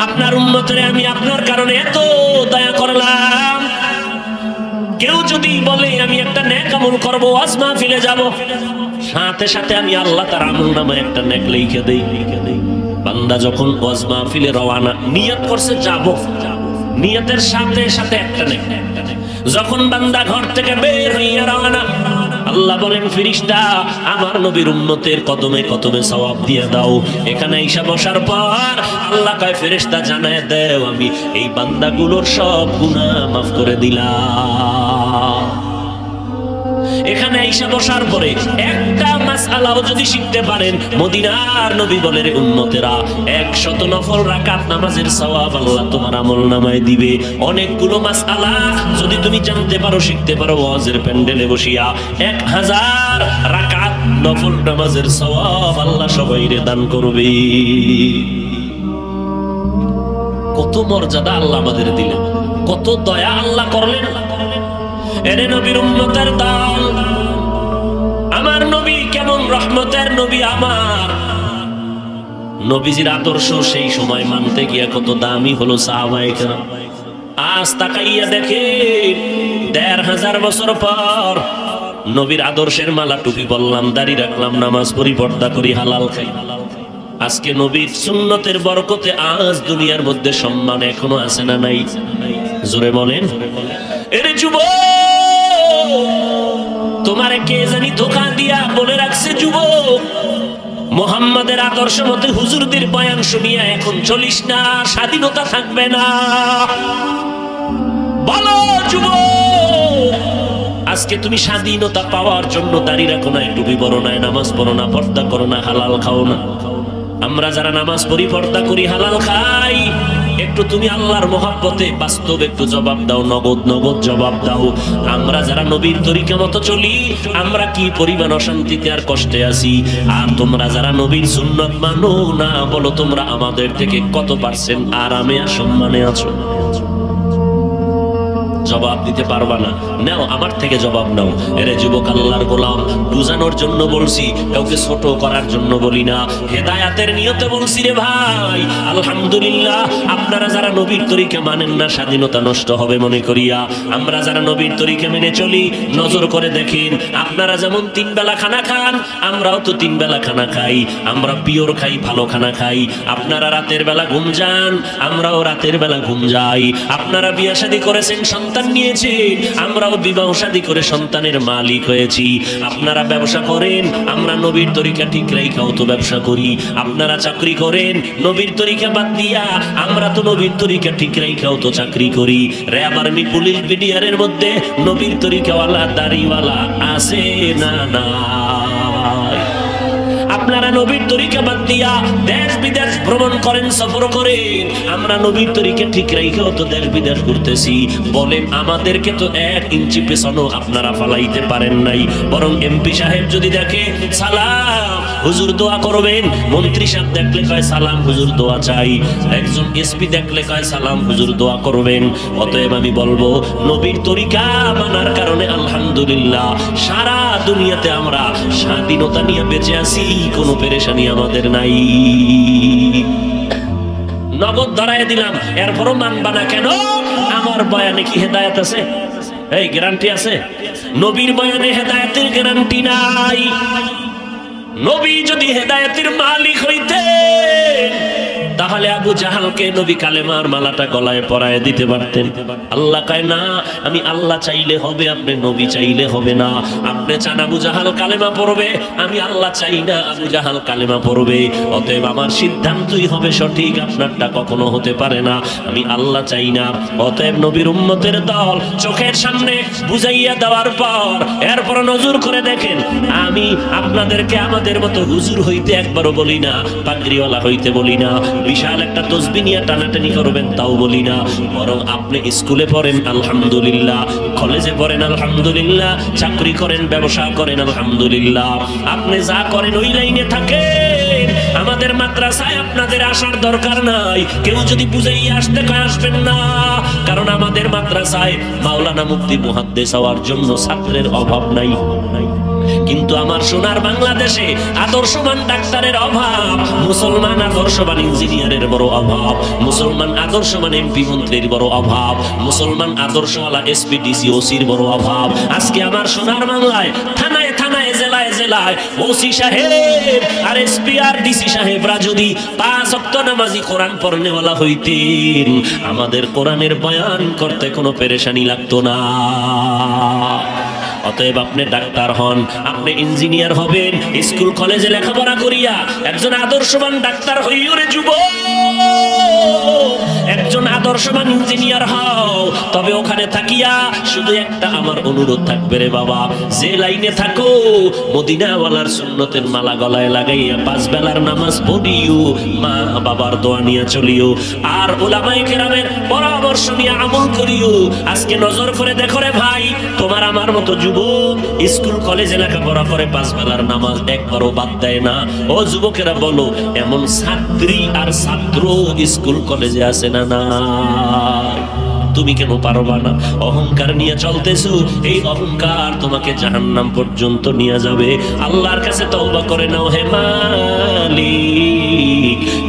আপনার উম্মতের আমি আপনার কারণে এত দয়া করলাম। কেউ যদি বলে আমি একটা নেক আমল করব, ওয়াজ মাহফিলে যাব, সাথে সাথে আমি আল্লাহ তার আমল নামায় একটা নেক লিখে দেই। বান্দা যখন ওয়াজ মাহফিলে রওনা নিয়ত করছে যাব, নিয়তের সাথে সাথে একটা নেক। যখন বান্দা ঘর থেকে বের হইয়া রওনা, আল্লাহ বলেন ফেরেশতা আমার নবীর উম্মতের কদমে কদমে সওয়াব দিয়ে দাও। এখানে এসে বসার পর আল্লাহ কয় ফেরেশতা জানায় দেও আমি এই বান্দাগুলোর সব গুনাহ মাফ করে দিলাম। এখানে এসে বসার পরে একটা মাসআলাও যদি শিখতে পারেন, মদিনার নবী বলে রে উম্মতেরা 100 নফল রাকাত নামাজের সওয়াব আল্লাহ তোমার আমলনামায় দিবে। অনেকগুলো মাসআলা যদি তুমি জানতে পারো, শিখতে পারো, ওয়াজের প্যান্ডেলে বসিয়া 1000 রাকাত নফল নামাজের সওয়াব আল্লাহ সবাইরে দান করবে। কত মর্যাদা আল্লাহ আমাদের দিলেন, কত দয়া আল্লাহ করলেন। এরে নবীর উম্মতের দল, আমার নবী কেমন রহমতের নবী। আমার নবীজির আদর্শ সেই সময় মানতে গিয়া কত দামি হলো সাহাবায়ে কেরাম। আজ তাকাইয়া দেখে 1500 বছর পর নবীর আদর্শের মালা টুপি বললাম, দাড়ি রাখলাম, নামাজ পড়ি, পর্দা করি, হালাল খাই। আজকে নবীর সুন্নতের বরকতে আজ দুনিয়ার মধ্যে সম্মান এখনো আছে না নাই? জোরে বলেন। এরে যুবক, তোমারে কে জানি ধোঁকা দিয়া বলে রাখছে যুবক, মুহাম্মাদের আদর্শ মতে হুজুরদের বয়ান শুনিয়া এখন চলিস না, স্বাধীনতা থাকবে না। বলো যুবক, আজকে তুমি স্বাধীনতা পাওয়ার জন্য দাড়ি রাখো না, টুপি পরো না, নামাজ পড়ো না, পর্দা করো না, হালাল খাও না। আমরা যারা নামাজ পড়ি, পর্দা করি, হালাল খাই, একটু তুমি আল্লাহর মহব্বতে বাস্তব একটু জবাব দাও, নগদ নগদ জবাব দাও। আমরা যারা নবীর তরিকা মতো চলি, আমরা কি পরিমাণ অশান্তিতে আর কষ্টে আছি। আর তোমরা যারা নবীর সুন্নাত মানো না, বলো তোমরা আমাদের থেকে কত % আরামে আর সম্মানে আছো। জবাব দিতে পারবা না, নাও আমার থেকে জবাব নাও। এরে যুবক আল্লাহর গোলাম, বুঝানোর জন্য বলছি, কাউকে ছোট করার জন্য বলি না, হেদায়াতের নিয়তে বলছি রে ভাই। আলহামদুলিল্লাহ, আপনারা যারা নবীর তরিকা মানেন না স্বাধীনতা নষ্ট হবে মনে করিয়া, আমরা যারা নবীর তরিকা মেনে চলি নজর করে দেখেন, আপনারা যেমন 3 বেলা খানা খান, আমরাও তো 3 বেলা খানা খাই, আমরা পিওর খাই, ভালো খানা খাই। আপনারা রাতের বেলা ঘুম যান, আমরাও রাতের বেলা ঘুম যাই। আপনারা বিয়ে শাদী করেছেন, সন্তান নিয়েছেন, আমরাও বিবাহ শাদী করে সন্তানের মালিক হয়েছি। আপনারা ব্যবসা করেন, আমরা নবীর তরিকা ঠিক রেখাও তো ব্যবসা করি। আপনারা চাকরি করেন নবীর তরিকা বাদ দিয়া, আমরা তো নবীর তরিকা ঠিক রেখাও তো চাকরি করি। র্যাব, আর্মি, পুলিশ, বিডিআরের মধ্যে নবীর তরিকাওয়ালা দাড়িওয়ালা আছে না? না। আপনারা নবীর তরিকা বাদ দিয়া দেশ বিদেশ ভ্রমণ করেন, সফর করেন, আমরা নবীর তরিকা ঠিক রেখেও তো দেশ বিদেশ ঘুরতেছি। বলেন, আমাদেরকে তো 1 ইঞ্চি পেছনও আপনারা ফালাইতে পারেন নাই। বরং এমপি সাহেব যদি দেখে, সালাম হুজুর দোয়া করবেন, মন্ত্রী সাহেব দেখলে কয় সালাম হুজুর দোয়া চাই, একজন এসপি দেখলে কয় সালাম হুজুর দোয়া করবেন। অতএব আমি বলবো, নবীর তরিকা মানার কারণে আলহামদুলিল্লাহ সারা দুনিয়াতে আমরা স্বাধীনতা নিয়ে বেঁচে আছি, কোনো পেরেশানি আমাদের নাই। নগদ ধরায় দিলাম, এরপরও মানবা না কেন? আমার বয়ানে কি হেদায়েত আছে? এই গ্যারান্টি আছে? নবীর বয়ানে হেদায়েতের গ্যারান্টি নাই। নবী যদি হেদায়েতের মালিক হইতেন, তাহলে আবু জাহালকে নবী কালেমার মালাটা গলায় পরায় দিতে পারতেন। আল্লাহ কয় না, আমি আল্লাহ চাইলে হবে, আপনি নবী চাইলে হবে না। আপনি চান আবু জাহাল কালেমা পড়বে, আমি আল্লাহ চাই না আবু জাহাল কালেমা পড়বে। অতএব আমার সিদ্ধান্তই হবে সঠিক, আপনারটা কখনো হতে পারে না। আমি আল্লাহ চাই না। অতএব নবীর উম্মতের দল চোখের সামনে বুঝাইয়া দেওয়ার পর এরপর নজর করে দেখেন, আমি আপনাদেরকে আমাদের মতো হুজুর হইতে একবারও বলি না, পাগড়িওয়ালা হইতে বলি না, বিশাল একটা তসবিহ নিয়ে টানাটানি করবেন তাও বলি না। বরং আপনি স্কুলে পড়েন আলহামদুলিল্লাহ, কলেজে পড়েন আলহামদুলিল্লাহ, চাকরি করেন, ব্যবসা করেন আলহামদুলিল্লাহ, আপনি যা করেন ওই লাইনে থাকেন। আমাদের মাদ্রাসায় আপনাদের আসার দরকার নাই। কেউ যদি বুঝাইয়া আসতে কয় আসবেন না, কারণ আমাদের মাদ্রাসায় মাওলানা মুফতি মুহাদ্দিস হওয়ার জন্য ছাত্রের অভাব নাই। কিন্তু আমার সোনার বাংলাদেশে আদর্শবান ডাক্তারের অভাব, মুসলমান আদর্শবান ইঞ্জিনিয়ারের বড় অভাব, মুসলমান আদর্শবান এমপি মন্ত্রীর বড় অভাব, মুসলমান আদর্শওয়ালা এসপি ডিসি ওসির বড় অভাব। আজকে আমার সোনার বাংলায় থানায় থানায়, জেলায় জেলায় ওসি সাহেব আর এসপি আর ডিসি সাহেবরা যদি 5 ওয়াক্ত নামাজি কোরআন পড়নেওয়ালা হইতেন, আমাদের কোরআনের বয়ান করতে কোনো পেরেশানি লাগতো না। অতএব আপনি ডাক্তার হন, আপনি ইঞ্জিনিয়ার হবেন, স্কুল কলেজে লেখাপড়া করিয়া একজন আদর্শবান ডাক্তার হইও রে যুবক, একজন আদর্শবান ইঞ্জিনিয়ার হও। তবে ওখানে থাকিয়া শুধু একটা আমার অনুরোধ থাকবে রে বাবা, যে লাইনে থাকো মদিনাওয়ালার সুন্নতের মালা গলায় লাগাইয়া 5 বেলার নামাজ পড়িও, মা বাবার দোয়া নিয়ে চলিও, আর উলামায়ে কেরামের পরামর্শ নিয়ে আমল করিও। আজকে নজর করে দেখো রে ভাই, তোমার আমার মতো যুবক স্কুল কলেজে লেখাপড়া করে 5 বেলার নামাজ একবারও বাদ দেয় না। ও যুবকেরা বলো, এমন ছাত্রী আর ছাত্র স্কুল কলেজে আছে না? না, তুমি কেন পারবা না? অহংকার নিয়ে চলতেছো, এই অহংকার তোমাকে জাহান্নাম পর্যন্ত নিয়ে যাবে। আল্লাহর কাছে তওবা করে নাও, হে মালিক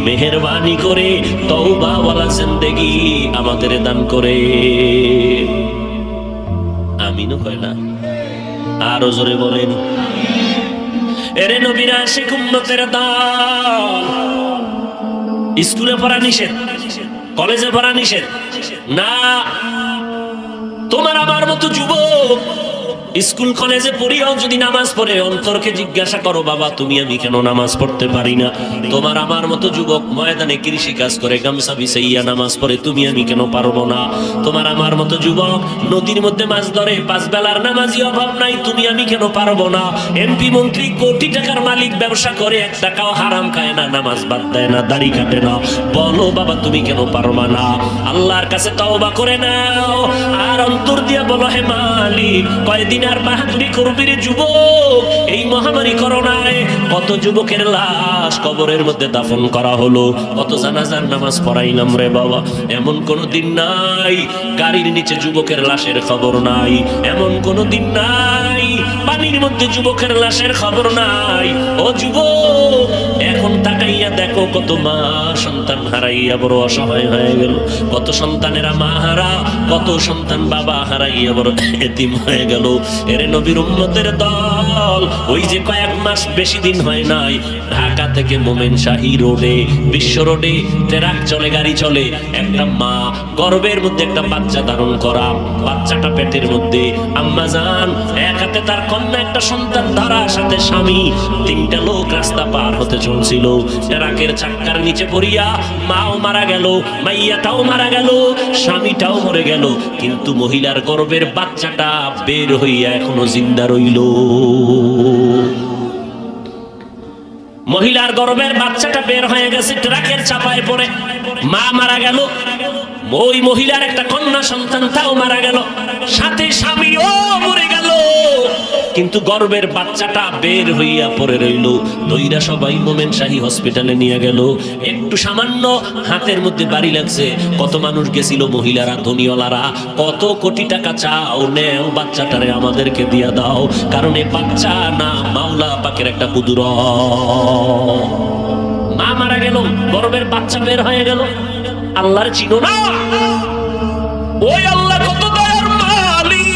মেহেরবানি করে তওবা ওয়ালা জিন্দেগি আমাদের দান করে। আমিনও কয় না? আরো জোরে বলেন। এরে নবীর আশিক উম্মতের দল, স্কুলে পড়া নিষেধ, কলেজে পড়া নিষেধ না। তোমার আমার মতো যুবক স্কুল কলেজে পড়িও যদি নামাজ পড়ে, অন্তরকে জিজ্ঞাসা করো, বাবা তুমি আমি কেন নামাজ পড়তে পারি না? তোমার আমার মতো যুবক ময়দানে কৃষি কাজ করে গামছা বিছাইয়া নামাজ পড়ে, তুমি আমি কেন পারবো না? তোমার আমার মতো যুবক নদীর মধ্যে মাছ ধরে 5 বেলার নামাজি অভাব নাই, তুমি আমি কেন পারবো না? এমপি মন্ত্রী কোটি টাকার মালিক ব্যবসা করে 1 টাকাও হারাম খায় না, নামাজ বাদ দেয় না, দাড়ি কাটে না, বলো বাবা তুমি কেন পারবা না? আল্লাহর কাছে তওবা করে নাও, আর অন্তর দিয়া বলো, হে মালিক কয়দিন আর বাহাদুরি করবি রে যুবক। এই মহামারী করোনায় কত যুবকের লাশ কবরের মধ্যে দাফন করা হলো, কত জানাজার নামাজ পড়াইলাম রে বাবা। এমন কোন দিন নাই গাড়ির নিচে যুবকের লাশের খবর নাই, এমন কোন দিন নাই পানির মধ্যে যুবকের লাশের খবর নাই। ও যুবক, এখন তাকাইয়া দেখো কত মা সন্তান হারাইয়া বড় অসহায় হয়ে গেল, কত সন্তানেরা মা হারা, কত সন্তান বাবা হারাইয়া বড় এতিম হয়ে গেল। এরে নবীর উম্মতের দল, ওই যে কয়েক মাস বেশি দিন হয় নাই ঢাকা থেকে মোমেনশাহী রোডে, বিশ্ব রোডে ট্রাক চলে, গাড়ি চলে, একটা মা গর্ভের মধ্যে একটা বাচ্চা ধারণ করা, বাচ্চাটা পেটের মধ্যে, আম্মা জান এক হাতে তার কন্যা একটা সন্তান ধরা, সাথে স্বামী, তিনটা লোক রাস্তা পার হতে চলছিল। ট্রাকের চাক্কার নিচে পড়িয়া মাও মারা গেল, মাইয়াটাও মারা গেল, স্বামীটাও মরে গেল, কিন্তু মহিলার গর্ভের বাচ্চাটা বের হইয়া এখনো জিন্দা রইল। মহিলার গর্ভের বাচ্চাটা বের হয়ে গেছে ট্রাকের চাপায় পড়ে, মা মারা গেল, ওই মহিলার একটা কন্যা সন্তান তাও মারা গেল, সাথে স্বামীও মরে গেল, কিন্তু গর্ভের বাচ্চাটা বের হইয়া পড়ে রইল। দইরা সবাই মোমেনশাহী হসপিটালে নিয়ে গেল। একটু সামান্য হাতের মধ্যে বাড়ি লাগছে, কত মানুষ গেছিল, মহিলারা, ধনীওয়ালারা, কত কোটি টাকা চাও, নেও বাচ্চাটারে আমাদেরকে দিয়া দাও, কারণ এই বাচ্চা না মাওলা পাকের একটা কুদরত। মা মারা গেল, গর্ভের বাচ্চা বের হয়ে গেল। আল্লাহর চিনো না? ওই আল্লাহ কত দয়ার মালিক,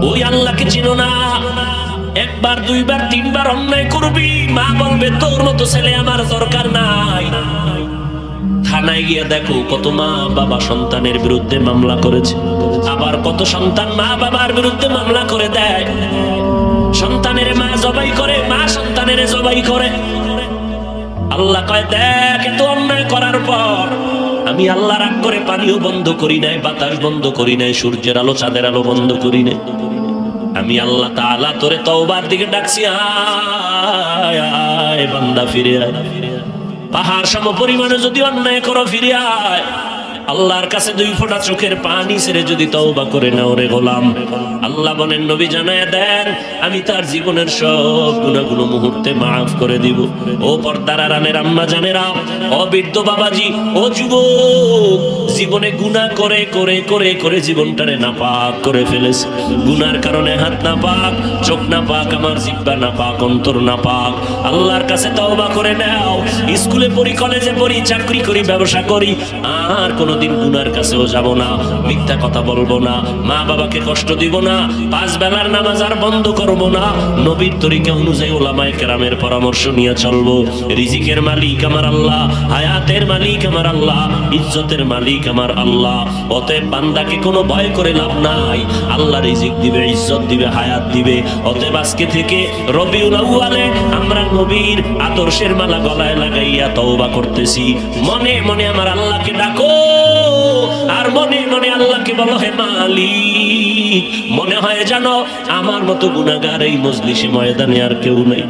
ওই আল্লাহকে চিনো না? একবার দুইবার তিনবার অন্যায় করবি, মা বলবে তোর মতো ছেলে আমার দরকার নাই। থানায় গিয়ে দেখো কত মা বাবা সন্তানের বিরুদ্ধে মামলা করেছে, আবার কত সন্তান মা বাবার বিরুদ্ধে মামলা করে দেয়। সন্তানের মা জবাই করে, মা সন্তানের জবাই করে। আল্লাহ কয় দেখ, এত অন্যায় করার পর আমি আল্লাহ রাগ করে পানিও বন্ধ করি নাই, বাতাস বন্ধ করি নাই, সূর্যের আলো চাঁদের আলো বন্ধ করি নাই। আমি আল্লাহ তাআলা তোরে তওবার দিকে ডাকছি, আয় আয় বান্দা ফিরে আয়। পাহাড় সম পরিমাণে যদি অন্যায় করো ফিরে আয়। আল্লাহর কাছে দুই ফোঁটা চোখের পানি ছেড়ে যদি তওবা করে নাও রে গোলাম, আল্লাহ বলেন নবী জানায় দেন আমি তার জীবনের সব গুনাহগুলো মুহূর্তে মাফ করে দিব। ও পর্দার আড়ালের আম্মা জানেরা, ও বৃদ্ধ বাবাজি, ও যুবক, জীবনে গুনাহ করে করে করে করে জীবনটারে নাপাক করে ফেলেছে। গুনার কারণে হাত নাপাক, চোখ নাপাক, আমার জিহ্বা নাপাক, অন্তর নাপাক। আল্লাহর কাছে তওবা করে নাও। স্কুলে পড়ি, কলেজে পড়ি, চাকরি করি, ব্যবসা করি, আর কোনদিন গুনার কাছেও যাব না, মিথ্যা কথা বলবো না, মা বাবাকে কষ্ট দিব না, পাঁচ বেলার নামাজ আর বন্ধ করব না, নবীর তরিকা অনুযায়ী উলামায়ে কেরামের পরামর্শ নিয়ে চলবো। রিজিকের মালিক আমার আল্লাহ, হায়াতের মালিক আমার আল্লাহ, ইজ্জতের মালিক আমার আল্লাহ। অতএব বান্দাকে কোনো ভয় করে লাভ নাই, আল্লাহ রিজিক দিবে, ইজ্জত দিবে, হায়াত দিবে। অতএব আজকে থেকে রবিউল আউয়ালে আমরা নবীর আদর্শের মালা গলায় লাগাইয়া তওবা করতেছি। মনে মনে আমার আল্লাহকে ডাকো, আর মনে মনে আল্লাহকে বলো হে মালিক। মনে হয় জানো আমার মতো গুনাহগার এই মজলিসে ময়দানে আর কেউ নেই।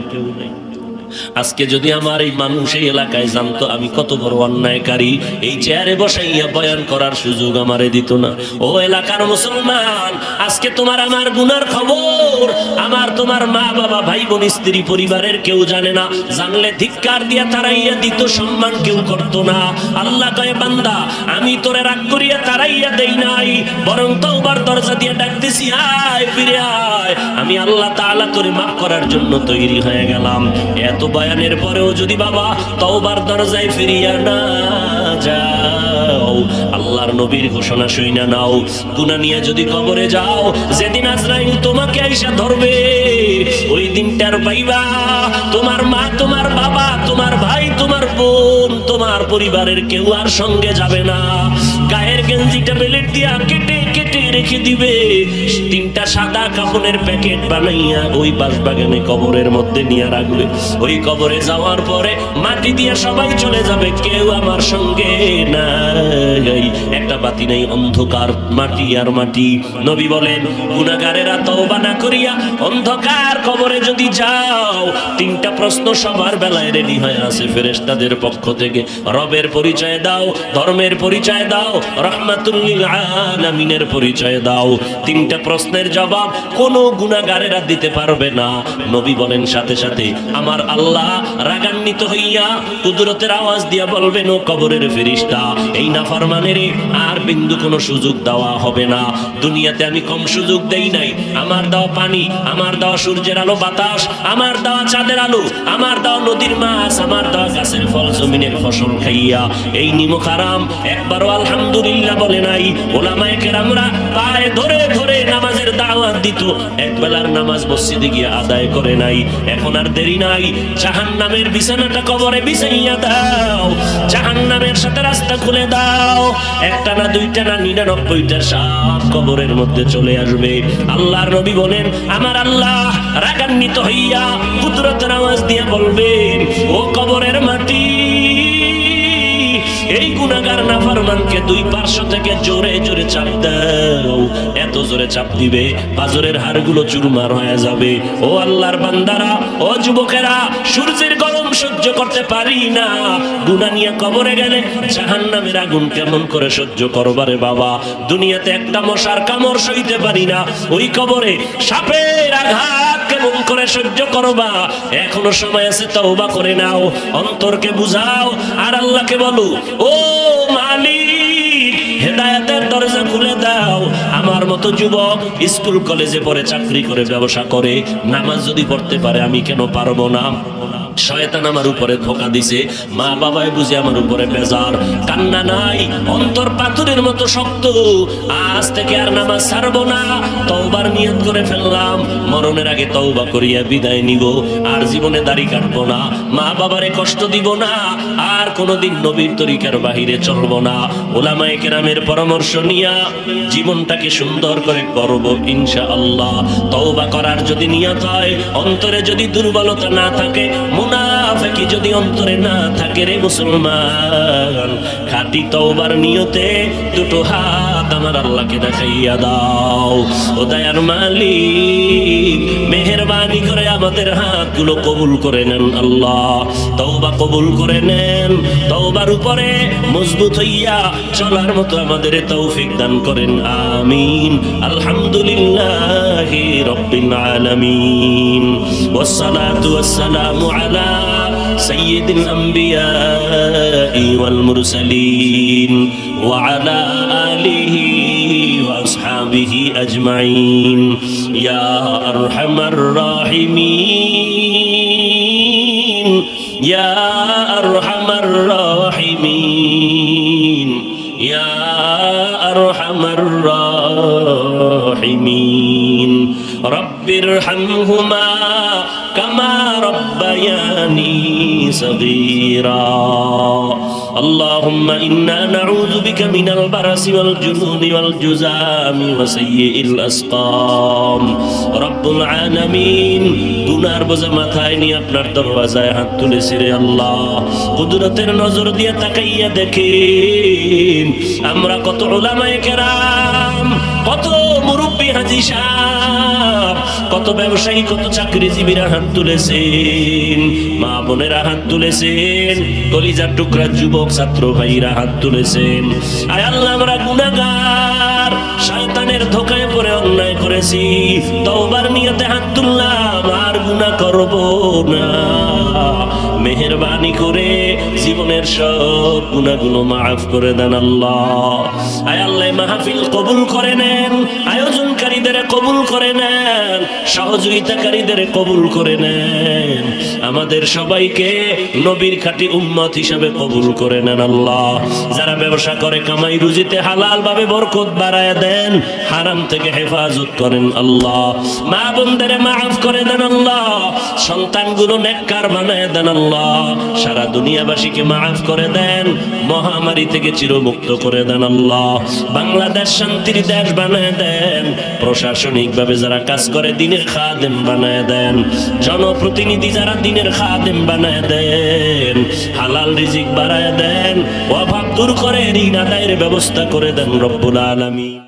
আজকে যদি আমার এই মানুষ এই এলাকায় জানতো আমি কত বড় অন্যায়কারী, এই চেয়ারে বসাইয়া বয়ান করার সুযোগ আমারে দিত না। ও এলাকার মুসলমান, আজকে তোমার আমার গুনার খবর আমার তোমার মা বাবা, ভাই বোন, স্ত্রী, পরিবারের কেউ জানে না। জানলে ধিক্কার দিয়া তারাইয়া দিত, সম্মান কেউ করতো না। আল্লাহ কয় বান্দা আমি তোরে রাগ করিয়া তারাইয়া দেই নাই, বরং তওবার দরজা দিয়ে ডাকতেছি, আয় ফিরে আয়। আমি আল্লাহ তাআলা তোরে মাফ করার জন্য তৈরি হয়ে গেলাম। এত বয়ানের পরেও যদি বাবা তওবার দরজায় ফিরিয়া না যাও, আল্লাহর নবীর ঘোষণা শুইনা নাও, গুনাহ নিয়ে যদি কবরে যাও, যেদিন আজরাইল তোমাকে আইসা ধরবে, ওই দিনটার পাইবা তোমার মা, তোমার বাবা, তোমার ভাই, তোমার বোন, তোমার পরিবারের কেউ আর সঙ্গে যাবে না। গায়ের গেঞ্জিটা বেলেট দিয়া কেটে কেটে রেখে দিবে, তিনটা সাদা কাপড়ের প্যাকেট বানাইয়া ওই বাঁশবাগানে কবরের মধ্যে নিয়ে রাখবে। ওই কবরে যাওয়ার পরে মাটি দিয়ে সবাই চলে যাবে, কেউ আমার সঙ্গে নাই, একটা বাতি নেই, অন্ধকার, মাটি আর মাটি। নবী বলেন গুনাহগারেরা তওবা না করিয়া অন্ধকার কবরে যদি যাও, তিনটা প্রশ্ন সবার বেলায় রেডি হয়ে আছে ফেরেশতাদের পক্ষ থেকে। রবের পরিচয় দাও, ধর্মের পরিচয় দাও, রাহমাতুল লিল আলামিনের পরিচয় দাও। তিনটা প্রশ্নের জবাব কোনো গুনাহগারেরা দিতে পারবে না। নবী বলেন সাথে সাথে আমার আল্লাহ রাগান্বিত হইয়া কুদরতের আওয়াজ দিয়া বলবেন, ও কবরের ফেরেশতা, এই নাফরমানেরে আর বিন্দু কোনো সুযোগ দেওয়া হবে না। দুনিয়াতে আমি কম সুযোগ দেই নাই। আমার দেওয়া পানি, আমার দেওয়া সূর্যের আলো বাতাস, আমার দেওয়া চাঁদের আলো, আমার দেওয়া নদীর মাছ, আমার দেওয়া গাছের ফল, জমিনের ফসল খাইয়া এই নিমক হারাম একবারও আলহামদুলিল্লাহ বলে নাই। ওলামায়ে কেরামরা পায়ে ধরে ধরে নামাজের দাওয়াত দিত, একবেলার নামাজ মসজিদে গিয়ে আদায় করে নাই। এখন আর দেরি নাই, জাহান্নামের বিছানাটা কবরে বিছাইয়া দাও, জাহান্নামের সাথে রাস্তা খুলে দাও। একটা না দুইটা না 99টা সাপ কবরের মধ্যে চলে আসবে। আল্লাহর নবী বলেন আমার আল্লাহ রাগান্বিত হইয়া কুদরতের আওয়াজ দিয়ে বলবেন, ও কবরের মাটি, এই গুনাহগার নাফরমানকে দুই পার্শ্ব থেকে জোরে জোরে চাপ দাও। এত জোরে চাপ দিবে পাজরের হাড়গুলো চুরমার হয়ে যাবে। ও আল্লাহর বান্দারা, ও যুবকেরা, সূর্যের গরম সহ্য করতে পারি না, গুনাহ নিয়ে কবরে গেলে জাহান্নামের আগুন কেমন করে সহ্য করবারে বাবা। দুনিয়াতে একটা মশার কামড় সইতে পারি না, ওই কবরে সাপের আঘাত কেমন করে সহ্য করবা। এখনো সময় আছে, তওবা করে নাও, অন্তরকে বুঝাও আর আল্লাহকে বলো, ও মালিক, হেদায়েতের দরজা খুলে দাও। আমার মতো যুবক স্কুল কলেজে পড়ে, চাকরি করে, ব্যবসা করে, নামাজ যদি পড়তে পারে আমি কেন পারবো না? শয়তান আমার উপরে ধোঁকা দিছে, মা বাবাই বুঝে আমার উপরে বেজার, কান্না নাই, অন্তর পাথরের মতো শক্ত। আজ থেকে আর নামাজ ছাড়বো না, তওবার নিয়ত করে ফেললাম, মরণের আগে তওবা করিয়া বিদায় নিব, আর জীবনে দাড়ি কাটবো না, মা বাবারে কষ্ট দিব না, আর কোনোদিন নবীর তরিকার বাহিরে চলবো না। ওলামায়ে কেরামের পরামর্শ নিয়া জীবনটাকে সুন্দর করে করব ইনশাআল্লাহ। তওবা করার যদি নিয়ত হয়, অন্তরে যদি দুর্বলতা না থাকে, মুনাফিকি যদি অন্তরে না থাকে রে মুসলমান, খাঁটি তওবার নিয়তে দুটো হাত আমার আল্লাহকে দেখাইয়া দাও। ও দয়ার মালিক, মেহেরবানি করে আমাদের হাতগুলো কবুল করে নেন আল্লাহ, তওবা কবুল করে নেন, তওবার উপরে মজবুত হইয়া চলার মতো আমাদের তৌফিক দান করেন, আমিন। আলহামদুলিল্লাহি রাব্বিল আলামিন, ওয়াসসালাতু ওয়াসসালামু আলা সাইয়্যিদিল আমবিয়াই ওয়াল মুরসালিন ওয়া আলা আলিহি ওয়া আসহাবিহি আজমাইন, ইয়া আরহামার রাহিমিন, ইয়া আরহামার রাহিমিন, ইয়া আরহামার রাহিমিন। রব্বিরহামহুমা কামা রব্বায়ানি সগীরা। اللهم إنا نعوذ بك من البرص والجنون والجذام وسيء الأسقام। رب العالمين, গুনার বোঝা মাথায় নিয়ে আপনার দরওয়াজায় হাত তুলেছি রে আল্লাহ, কুদরতের নজর দিয়ে তাকাইয়া দেখেন আমরা কত উলামায়ে কেরাম, কত মুরব্বী হাজী সাহেব, কত ব্যবসায়ী, কত চাকরিজীবীরা হাত তুলেছেন, মা বোনেরা হাত তুলেছেন, কলিজার টুকরা যুবক ছাত্র ভাইরা হাত তুলেছেন। আয় আল্লাহ, আমরা গুনাহগার, শয়তানের ধোঁকায় পড়ে অন্যায় করেছি, তওবার নিয়তে হাত তুললাম, আর গুনাহ করব না। মেহেরবানি করে জীবনের সব গুনাহগুলো মাফ করে দেন আল্লাহ। আয় আল্লাহ, মাহফিল কবুল করে নেন, আয়োজনকারীদের কবুল করে নেন, সহযোগিতাকারীদের কবুল করে নেন, আমাদের সবাইকে নবীর খাঁটি উম্মত হিসাবে কবুল করে নেন আল্লাহ। যারা ব্যবসা করে কামাই রুজিতে হালাল ভাবে বরকত বাড়ায় দেন, হারাম থেকে হেফাজত করেন আল্লাহ। মা বোনদের মাফ করে দেন আল্লাহ, সন্তানগুলো নেককার বানায় দেন আল্লাহ। সারা দুনিয়াবাসীকে মাফ করে দেন, মহামারী থেকে চিরমুক্ত করে দেন আল্লাহ। বাংলাদেশ শান্তির দেশ বানায় দেন। প্রশাসনিক ভাবে যারা কাজ করে, দিনের দিনের খাদেম বানায় দেন, জনপ্রতিনিধি যারা দিনের খাদেম বানায় দেন, হালাল রিজিক বাড়ায় দেন, অভাব দূর করে ঋণ আদায়ের ব্যবস্থা করে দেন রব্বুল আলামিন।